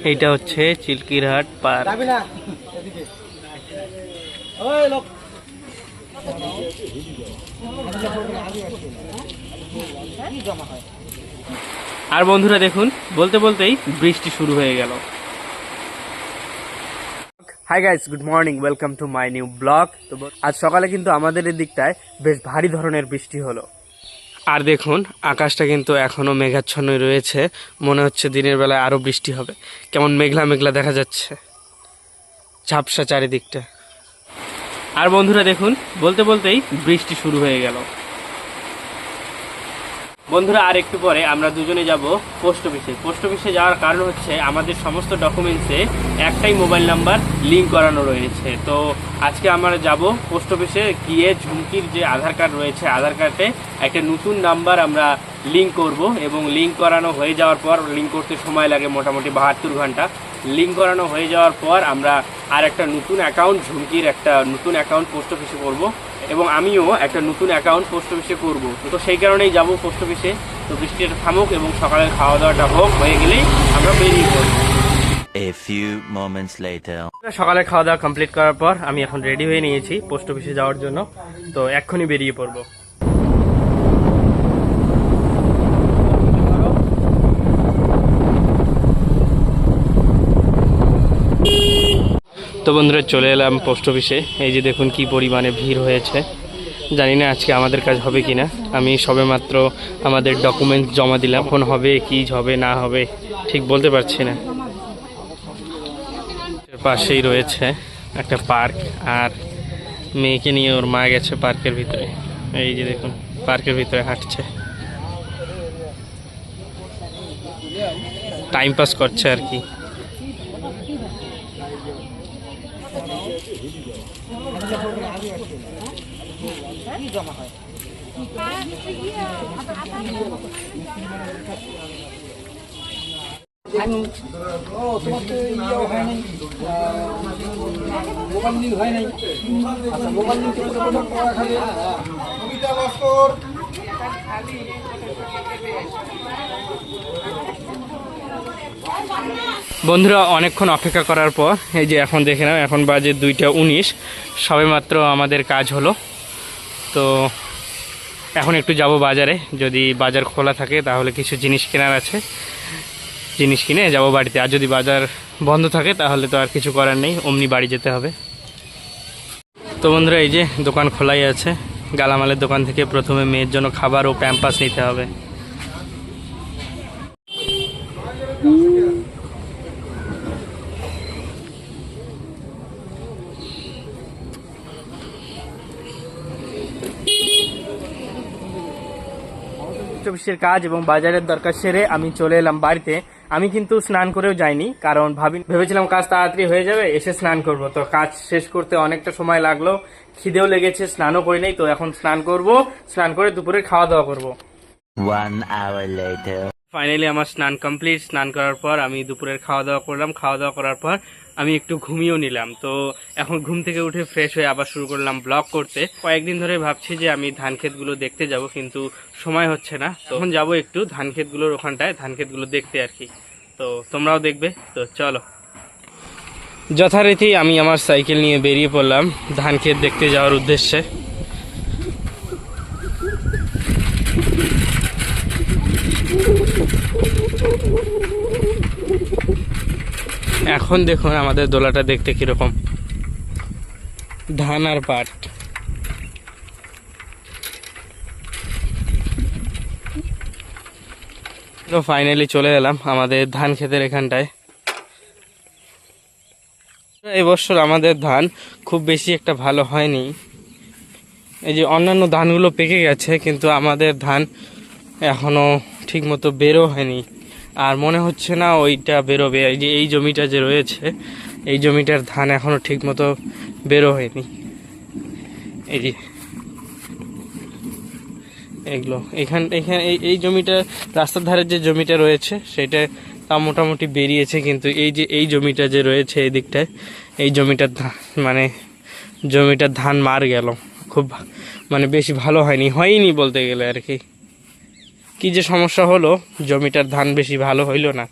এইটা হচ্ছে চিলকিরহাট পার্ক। আর বন্ধুরা দেখুন, বলতে বলতেই বৃষ্টি শুরু হয়ে গেল। Hi guys, good morning, welcome to my new blog. তো আজ সকালে কিন্তু আমাদের এই দিকটায় বেশ ভারী ধরনের বৃষ্টি হলো। আর দেখুন, আকাশটা কিন্তু এখনো মেঘাচ্ছন্নই রয়েছে। মনে হচ্ছে দিনের বেলায় আরো বৃষ্টি হবে। কেমন মেঘলা মেঘলা দেখা যাচ্ছে, ঝাপসা চারিদিকটা। আর বন্ধুরা দেখুন, বলতে বলতেই বৃষ্টি শুরু হয়ে গেল। বন্ধুরা আর একটু পরে আমরা দুজনে যাব পোস্ট অফিসে। পোস্ট অফিসে যাওয়ার কারণ হচ্ছে আমাদের সমস্ত ডকুমেন্টসে একটাই মোবাইল নাম্বার লিঙ্ক করানো রয়েছে। তো আজকে আমরা যাব পোস্ট অফিসে গিয়ে ঝুমকির যে আধার কার্ড রয়েছে, আধার কার্ডে একটা নতুন নাম্বার আমরা লিঙ্ক করব, এবং লিঙ্ক করানো হয়ে যাওয়ার পর, লিঙ্ক করতে সময় লাগে মোটামুটি 72 ঘন্টা। লিঙ্ক করানো হয়ে যাওয়ার পর আমরা আর একটা নতুন অ্যাকাউন্ট, ঝুমকির একটা নতুন অ্যাকাউন্ট পোস্ট অফিসে করব, এবং আমিও একটা নতুন অ্যাকাউন্ট পোস্ট অফিসে করব। তো সেই কারণেই যাব পোস্ট অফিসে। তো বৃষ্টিটা থামুক এবং সকালের খাওয়া দাওয়াটা হোক, হয়ে গেলেই আমরা বেরিয়ে পড়ব। A few moments later. সকালের খাওয়া দাওয়া কমপ্লিট করার পর আমি এখন রেডি হয়ে নিয়েছি পোস্ট অফিসে যাওয়ার জন্য। তো এক্ষুনি বেরিয়ে পড়ব। তো বন্ধুরা চলে এলাম পোস্ট অফিসে। এই যে দেখুন কি পরিমাণে ভিড় হয়েছে। জানি না আজকে আমাদের কাজ হবে কিনা। আমি সবেমাত্র আমাদের ডকুমেন্টস জমা দিলাম। এখন হবে কি হবে না হবে ঠিক বলতে পারছি না। পাশেই রয়েছে একটা পার্ক, আর মেয়েকে নিয়ে ওর মা গেছে পার্কের ভিতরে। এই যে দেখুন পার্কের ভিতরে হাঁটছে, টাইম পাস করছে আর কি। বন্ধুরা অনেকক্ষণ অপেক্ষা করার পর এই যে এখন দেখে নাও, এখন বাজে 2টা 19, সবেমাত্র আমাদের কাজ হলো। তো এখন একটু যাব বাজারে, যদি বাজার খোলা থাকে তাহলে কিছু জিনিস কেনার আছে, জিনিস কিনে যাব বাড়িতে। আর যদি বাজার বন্ধ থাকে তাহলে তো আর কিছু করার নেই, অমনি বাড়ি যেতে হবে। তো বন্ধুরা এই যে দোকান খোলাই আছে। গালামালের দোকান থেকে প্রথমে মেয়ের জন্য খাবার ও প্যাম্পাস নিতে হবে। অফিসের কাজ এবং বাজারের দরকার সেরে আমি চলে এলাম বাড়িতে। আমি কিন্তু স্নান করেও যাইনি, কারণ ভেবেছিলাম কাজ তাড়াতাড়ি হয়ে যাবে, এসে স্নান করব। তো কাজ শেষ করতে অনেকটা সময় লাগলো, খিদেও লেগেছে, স্নানও করি নাই। তো এখন স্নান করব, স্নান করে দুপুরে খাওয়া দাওয়া করব। 1 hour later. ফাইনালি আমার স্নান কমপ্লিট। স্নান করার পর আমি দুপুরের খাওয়া দাওয়া করলাম। খাওয়া দাওয়া করার পর আমি একটু ঘুমিয়েও নিলাম। তো এখন ঘুম থেকে উঠে ফ্রেশ হয়ে আবার শুরু করলাম ব্লগ করতে। কয়েকদিন ধরে ভাবছি যে আমি ধান ক্ষেতগুলো দেখতে যাব, কিন্তু সময় হচ্ছে না। তখন যাব একটু ধান ক্ষেতগুলোর ওখানটায়, ধান ক্ষেতগুলো দেখতে আর কি। তো তোমরাও দেখবে, তো চলো। যথারীতি আমি আমার সাইকেল নিয়ে বেরিয়ে পড়লাম ধান ক্ষেত দেখতে যাওয়ার উদ্দেশ্যে। এখন দেখুন আমাদের দোলাটা দেখতে কিরকম, ধান আর পাট। তো ফাইনালি চলে এলাম আমাদের ধান ক্ষেতের এখানটায়। এবছর আমাদের ধান খুব বেশি একটা ভালো হয়নি। এই যে অন্যান্য ধানগুলো পেকে গেছে, কিন্তু আমাদের ধান এখনো ঠিক মতো বেরো হয়নি। আর মনে হচ্ছে না ওইটা বেরোবে। এই যে এই জমিটা যে রয়েছে, এই জমিটার ধান এখনো ঠিক মতো বেরো হয়নি। এই যে এগুলো এখানে এই জমিটা, রাস্তার ধারে যে জমিটা রয়েছে সেটা তা মোটামুটি বেরিয়েছে, কিন্তু এই যে এই জমিটা যে রয়েছে এই দিকটায়, এই জমিটার জমিটার ধান মার গেল। খুব মানে বেশি ভালো হয়নি বলতে গেলে আর কি। কি যে সমস্যা হলো, জমিটার ধান বেশি ভালো হইল না।